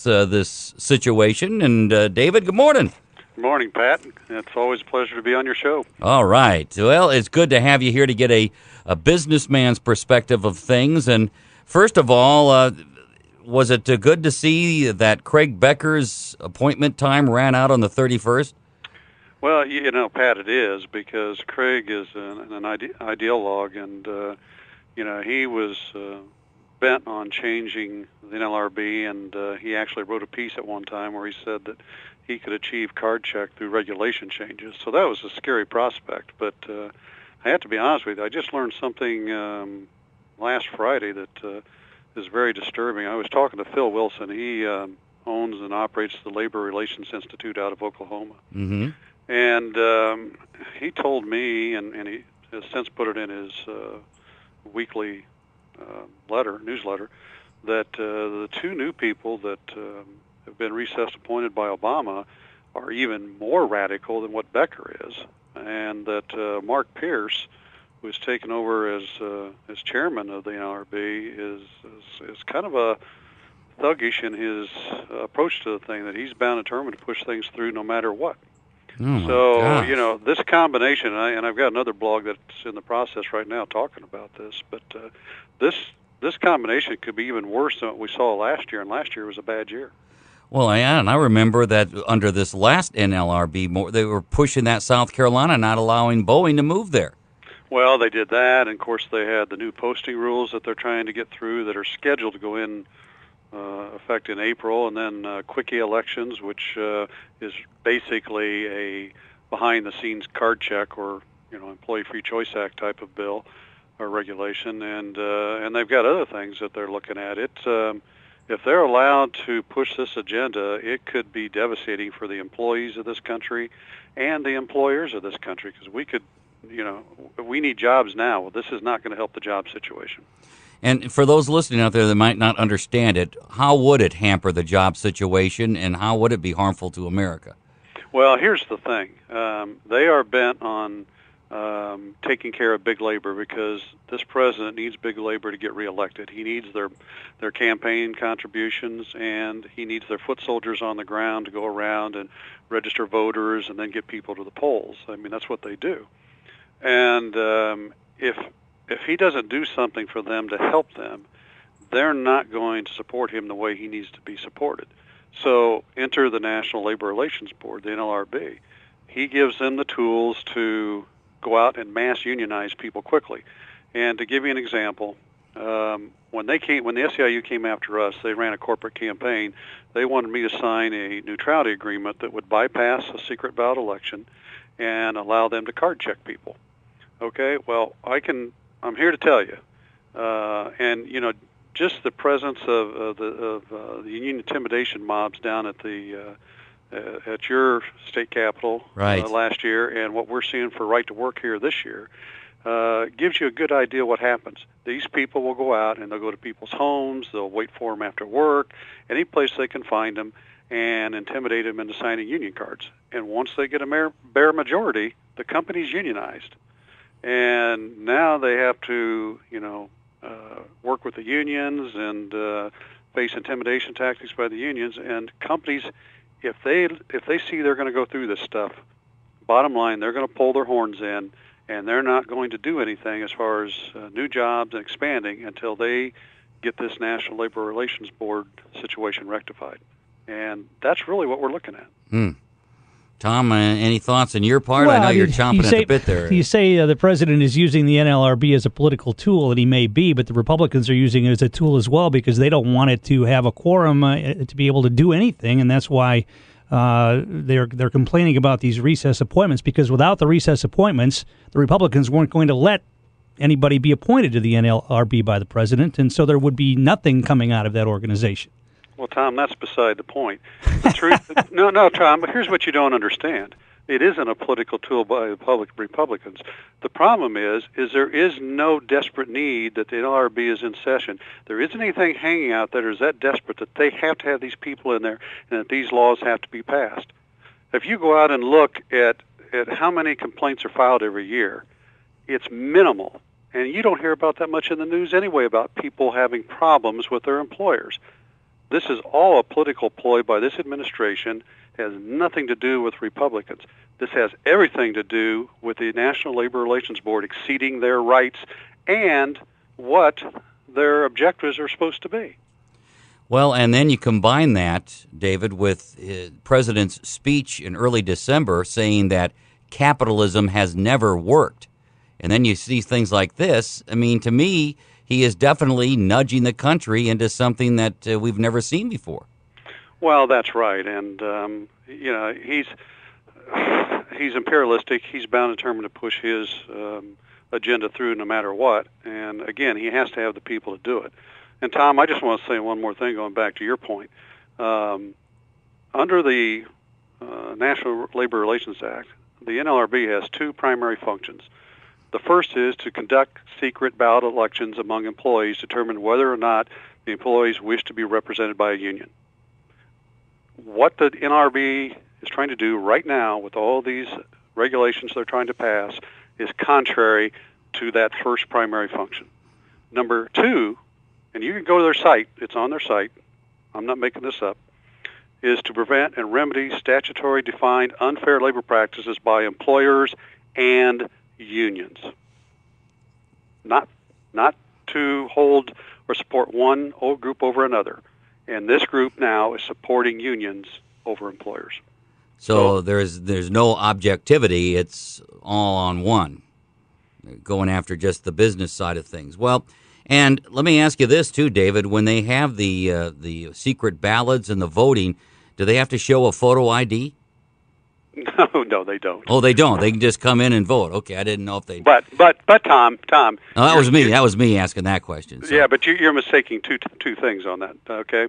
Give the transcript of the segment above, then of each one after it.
this situation. And David, good morning. Good morning, Pat. It's always a pleasure to be on your show. All right. Well, it's good to have you here to get a businessman's perspective of things. And first of all, was it good to see that Craig Becker's appointment time ran out on the 31st? Well, Pat, it is, because Craig is an ideologue, and he was bent on changing the NLRB, and he actually wrote a piece at one time where he said that he could achieve card check through regulation changes. So that was a scary prospect. But I have to be honest with you, I just learned something last Friday that is very disturbing. I was talking to Phil Wilson. He owns and operates the Labor Relations Institute out of Oklahoma. Mm-hmm. And he told me, and he has since put it in his weekly newsletter, that the two new people that have been recessed appointed by Obama are even more radical than what Becker is, and that Mark Pierce, who has taken over as chairman of the NLRB, is kind of a thuggish in his approach to the thing, that he's bound and determined to push things through no matter what. Oh, so, this combination, and I've got another blog that's in the process right now talking about this, but this combination could be even worse than what we saw last year, and last year was a bad year. Well, and I remember that under this last NLRB, they were pushing that South Carolina, not allowing Boeing to move there. Well, they did that, and of course they had the new posting rules that they're trying to get through that are scheduled to go in effect in April, and then quickie elections, which is basically a behind-the-scenes card check or Employee Free Choice Act type of bill or regulation, and they've got other things that they're looking at. If they're allowed to push this agenda, it could be devastating for the employees of this country and the employers of this country, because we need jobs now. Well, this is not going to help the job situation. And for those listening out there that might not understand it, how would it hamper the job situation, and how would it be harmful to America? Well, here's the thing. They are bent on taking care of big labor, because this president needs big labor to get reelected. He needs their campaign contributions, and he needs their foot soldiers on the ground to go around and register voters and then get people to the polls. I mean, that's what they do. And if he doesn't do something for them to help them, they're not going to support him the way he needs to be supported. So enter the National Labor Relations Board, the NLRB. He gives them the tools to go out and mass unionize people quickly. And to give you an example, when the SEIU came after us, they ran a corporate campaign. They wanted me to sign a neutrality agreement that would bypass a secret ballot election and allow them to card check people. Okay, well, I'm here to tell you, and just the presence of the union intimidation mobs down at your state capitol last year, and what we're seeing for right to work here this year, gives you a good idea what happens. These people will go out and they'll go to people's homes, they'll wait for them after work, any place they can find them, and intimidate them into signing union cards. And once they get a bare majority, the company's unionized. And now they have to, work with the unions and face intimidation tactics by the unions. And companies, if they see they're going to go through this stuff, bottom line, they're going to pull their horns in, and they're not going to do anything as far as new jobs and expanding until they get this National Labor Relations Board situation rectified. And that's really what we're looking at. Tom, any thoughts on your part? Well, I know you're chomping at the bit there. You say the president is using the NLRB as a political tool, and he may be, but the Republicans are using it as a tool as well, because they don't want it to have a quorum to be able to do anything, and that's why they're complaining about these recess appointments, because without the recess appointments, the Republicans weren't going to let anybody be appointed to the NLRB by the president, and so there would be nothing coming out of that organization. Well, Tom, that's beside the point. The truth, no, Tom, but here's what you don't understand. It isn't a political tool by the Republicans. The problem is there is no desperate need that the NLRB is in session. There isn't anything hanging out there that is that desperate that they have to have these people in there and that these laws have to be passed. If you go out and look at how many complaints are filed every year, it's minimal. And you don't hear about that much in the news anyway about people having problems with their employers. This is all a political ploy by this administration. It has nothing to do with Republicans. This has everything to do with the National Labor Relations Board exceeding their rights and what their objectives are supposed to be. Well, and then you combine that, David, with the President's speech in early December saying that capitalism has never worked. And then you see things like this. I mean, to me, he is definitely nudging the country into something that we've never seen before. Well, that's right. And, he's imperialistic. He's bound and determined to push his agenda through no matter what. And, again, he has to have the people to do it. And, Tom, I just want to say one more thing going back to your point. Under the National Labor Relations Act, the NLRB has two primary functions. The first is to conduct secret ballot elections among employees, determine whether or not the employees wish to be represented by a union. What the NLRB is trying to do right now with all these regulations they're trying to pass is contrary to that first primary function. Number two, and you can go to their site, it's on their site, I'm not making this up, is to prevent and remedy statutory defined unfair labor practices by employers and unions. Not to hold or support one group over another. And this group now is supporting unions over employers. So there's no objectivity. It's all on one, going after just the business side of things. Well, and let me ask you this too, David. When they have the secret ballots and the voting, do they have to show a photo ID? No, they don't. Oh, they don't. They can just come in and vote. Okay, I didn't know if they. But Tom. Oh, that was me. That was me asking that question. So. Yeah, but you're mistaking two things on that. Okay,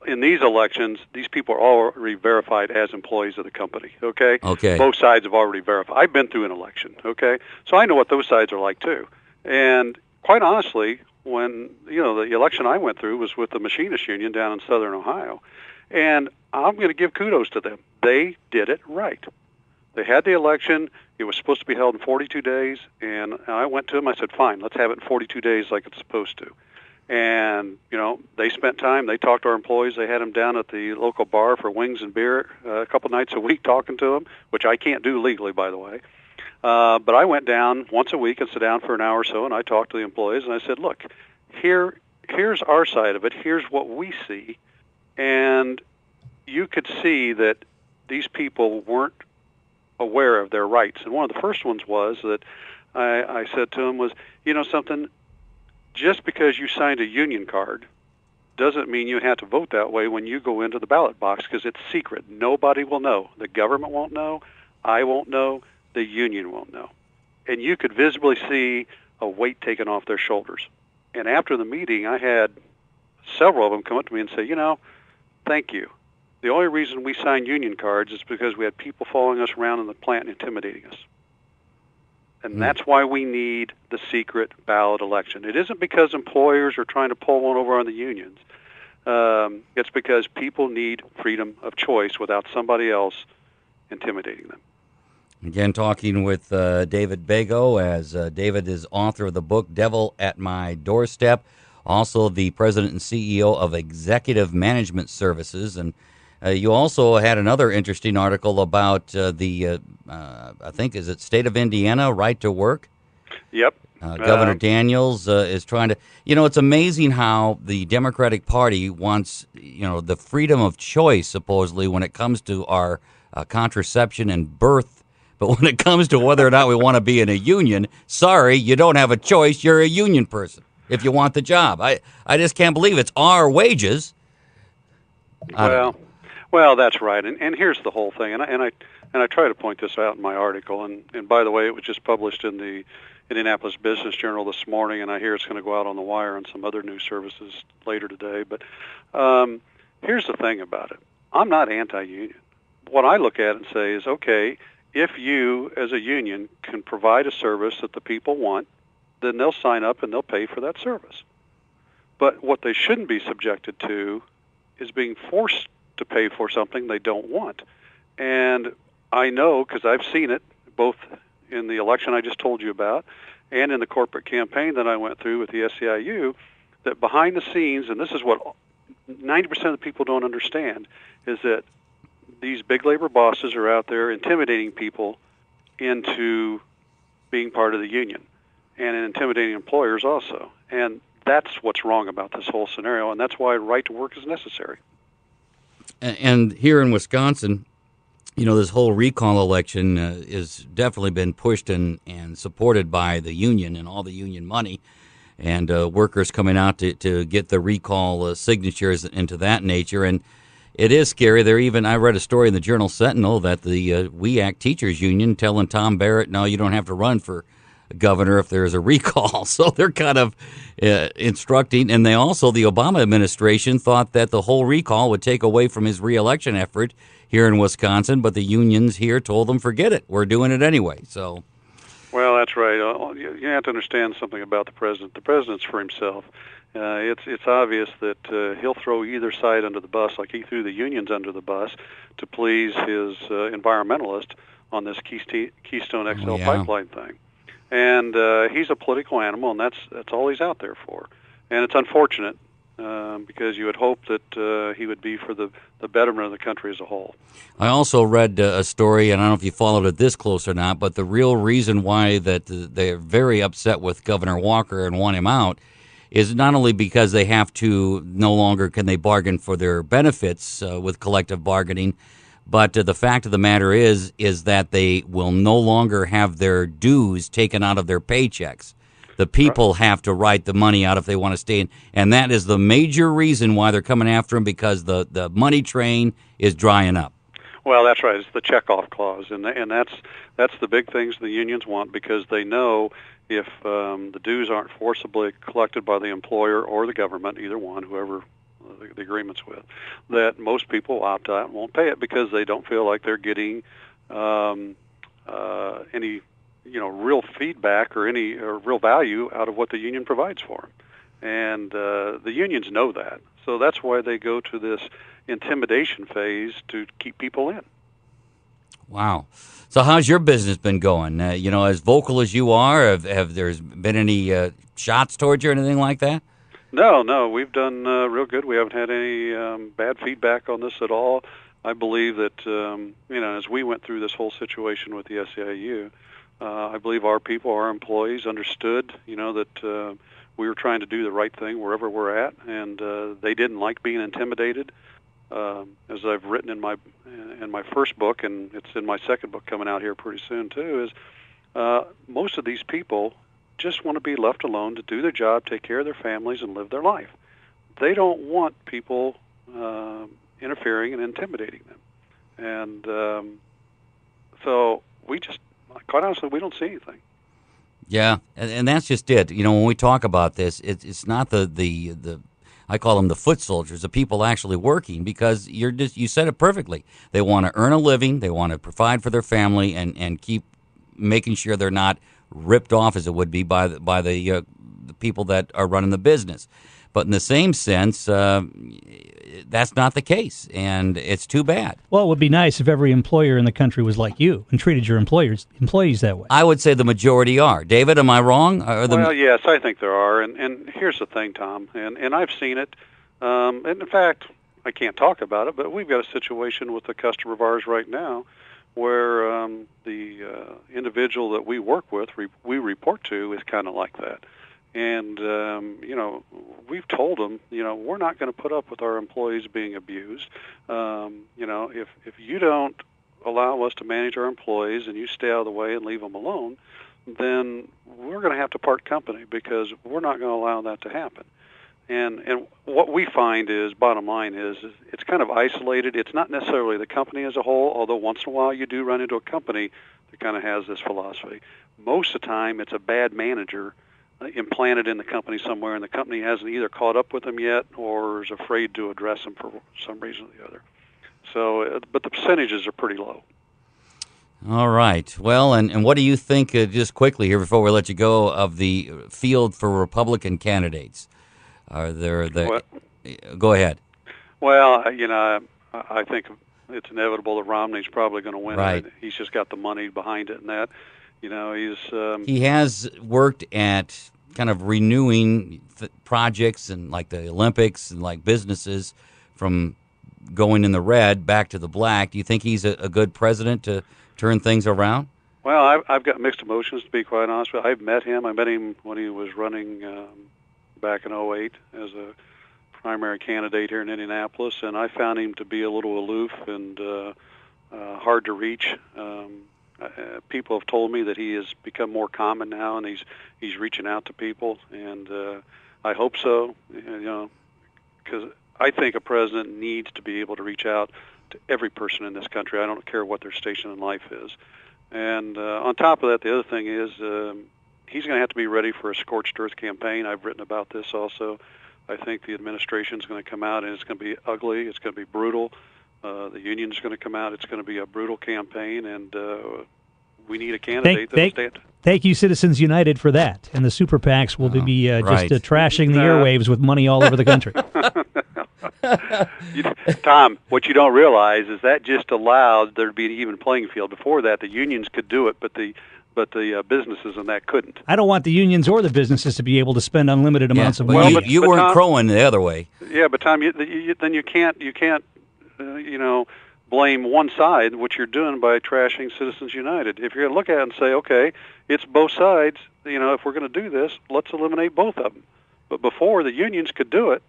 in these elections, these people are already verified as employees of the company. Okay. Okay. Both sides have already verified. I've been through an election. Okay, so I know what those sides are like too. And quite honestly, when the election I went through was with the Machinists Union down in Southern Ohio. And I'm going to give kudos to them. They did it right. They had the election. It was supposed to be held in 42 days. And I went to them. I said, fine, let's have it in 42 days like it's supposed to. And, they spent time. They talked to our employees. They had them down at the local bar for wings and beer a couple nights a week talking to them, which I can't do legally, by the way. But I went down once a week and sat down for an hour or so, and I talked to the employees. And I said, look, here's our side of it. Here's what we see. And you could see that these people weren't aware of their rights. And one of the first ones was that I said to them was, something, just because you signed a union card doesn't mean you have to vote that way when you go into the ballot box, because it's secret. Nobody will know. The government won't know. I won't know. The union won't know. And you could visibly see a weight taken off their shoulders. And after the meeting, I had several of them come up to me and say, thank you. The only reason we signed union cards is because we had people following us around in the plant and intimidating us. And that's why we need the secret ballot election. It isn't because employers are trying to pull one over on the unions. It's because people need freedom of choice without somebody else intimidating them. Again, talking with David Bago, as David is author of the book Devil at My Doorstep, also the president and CEO of Executive Management Services. And you also had another interesting article about I think, is it state of Indiana, right to work? Yep. Governor Daniels is trying to, it's amazing how the Democratic Party wants, the freedom of choice, supposedly, when it comes to our contraception and birth. But when it comes to whether or not we want to be in a union, sorry, you don't have a choice. You're a union person if you want the job. I just can't believe it's our wages. Well, that's right. And here's the whole thing. And I try to point this out in my article. And by the way, it was just published in the Indianapolis Business Journal this morning, and I hear it's going to go out on the wire and some other news services later today. But here's the thing about it. I'm not anti-union. What I look at and say is, okay, if you as a union can provide a service that the people want, then they'll sign up and they'll pay for that service. But what they shouldn't be subjected to is being forced to pay for something they don't want. And I know, because I've seen it, both in the election I just told you about and in the corporate campaign that I went through with the SEIU, that behind the scenes, and this is what 90% of the people don't understand, is that these big labor bosses are out there intimidating people into being part of the union, and intimidating employers also. And that's what's wrong about this whole scenario, and that's why right to work is necessary. And here in Wisconsin, this whole recall election has definitely been pushed and supported by the union and all the union money, and workers coming out to get the recall signatures into that nature. And it is scary. I read a story in the Journal Sentinel that the We Act Teachers Union telling Tom Barrett, no, you don't have to run for governor if there's a recall. So they're kind of instructing. And the Obama administration thought that the whole recall would take away from his reelection effort here in Wisconsin, but the unions here told them, forget it, we're doing it anyway. So, well, that's right. You have to understand something about the president. The president's for himself. It's obvious that he'll throw either side under the bus, like he threw the unions under the bus to please his environmentalist on this Keystone XL pipeline thing. And he's a political animal, and that's all he's out there for. And it's unfortunate because you would hope that he would be for the betterment of the country as a whole. I also read a story, and I don't know if you followed it this close or not, but the real reason why that they're very upset with Governor Walker and want him out is not only because they have to no longer can they bargain for their benefits with collective bargaining, but the fact of the matter is that they will no longer have their dues taken out of their paychecks. The people have to write the money out if they want to stay in, and that is the major reason why they're coming after him, because the money train is drying up. Well, that's right. It's the checkoff clause, and that's the big things the unions want, because they know if the dues aren't forcibly collected by the employer or the government, either one, whoever the agreement's with, that most people opt out and won't pay it because they don't feel like they're getting any real feedback or any real value out of what the union provides for them. And the unions know that. So that's why they go to this intimidation phase to keep people in. Wow. So how's your business been going? As vocal as you are, have there been any shots towards you or anything like that? No, we've done real good. We haven't had any bad feedback on this at all. I believe that, as we went through this whole situation with the SEIU, I believe our people, our employees understood, that we were trying to do the right thing wherever we're at, and they didn't like being intimidated. As I've written in my first book, and it's in my second book coming out here pretty soon too, is most of these people just want to be left alone to do their job, take care of their families, and live their life. They don't want people interfering and intimidating them. And so we just, quite honestly, we don't see anything. Yeah, and that's just it. When we talk about this, it's not the I call them the foot soldiers, the people actually working, because you said it perfectly. They want to earn a living, they want to provide for their family, and keep making sure they're not ripped off, as it would be by the people that are running the business. But in the same sense, that's not the case, and it's too bad. Well, it would be nice if every employer in the country was like you and treated your employees that way. I would say the majority are. David, am I wrong? Well, yes, I think there are. And here's the thing, Tom, and I've seen it. And in fact, I can't talk about it, but we've got a situation with a customer of ours right now where the individual that we work with, we report to, is kind of like that. And, we've told them, we're not going to put up with our employees being abused. If you don't allow us to manage our employees and you stay out of the way and leave them alone, then we're going to have to part company, because we're not going to allow that to happen. And what we find is, bottom line is it's kind of isolated. It's not necessarily the company as a whole, although once in a while you do run into a company that kind of has this philosophy. Most of the time it's a bad manager implanted in the company somewhere, and the company hasn't either caught up with them yet or is afraid to address them for some reason or the other. So, but the percentages are pretty low. All right. Well, and what do you think, just quickly here before we let you go, of the field for Republican candidates? Are there Go ahead. Well, I think it's inevitable that Romney's probably going to win. Right. He's just got the money behind it, and that, he has worked at kind of renewing projects and like the Olympics and like businesses from going in the red back to the black. Do you think he's a good president to turn things around? Well, I've got mixed emotions, to be quite honest with you. I've met him. I met him when he was running back in '08 as a primary candidate here in Indianapolis, and I found him to be a little aloof and hard to reach. People have told me that he has become more common now, and he's reaching out to people, and I hope so. Because I think a president needs to be able to reach out to every person in this country. I don't care what their station in life is. And on top of that, the other thing is he's going to have to be ready for a scorched earth campaign. I've written about this also. I think the administration is going to come out and it's going to be ugly. It's going to be brutal. The union's going to come out. It's going to be a brutal campaign, and we need a candidate that will stand. Thank you, Citizens United, for that. And the super PACs will be just trashing the airwaves with money all over the country. Tom, what you don't realize is that just allowed there to be an even playing field. Before that, the unions could do it, but the businesses and that couldn't. I don't want the unions or the businesses to be able to spend unlimited amounts of money. Well, you weren't Tom, crowing the other way. Yeah, but Tom, then you can't blame one side, what you're doing by trashing Citizens United. If you're going to look at it and say, okay, it's both sides, if we're going to do this, let's eliminate both of them. But before, the unions could do it,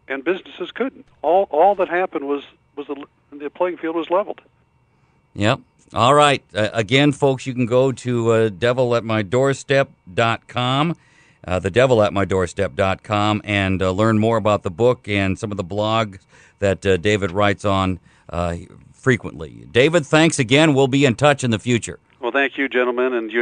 and businesses couldn't. All that happened was the playing field was leveled. Yep. All right. Again, folks, you can go to devilatmydoorstep.com, thedevilatmydoorstep.com, and learn more about the book and some of the blogs that David writes on frequently. David, thanks again. We'll be in touch in the future. Well, thank you, gentlemen, and you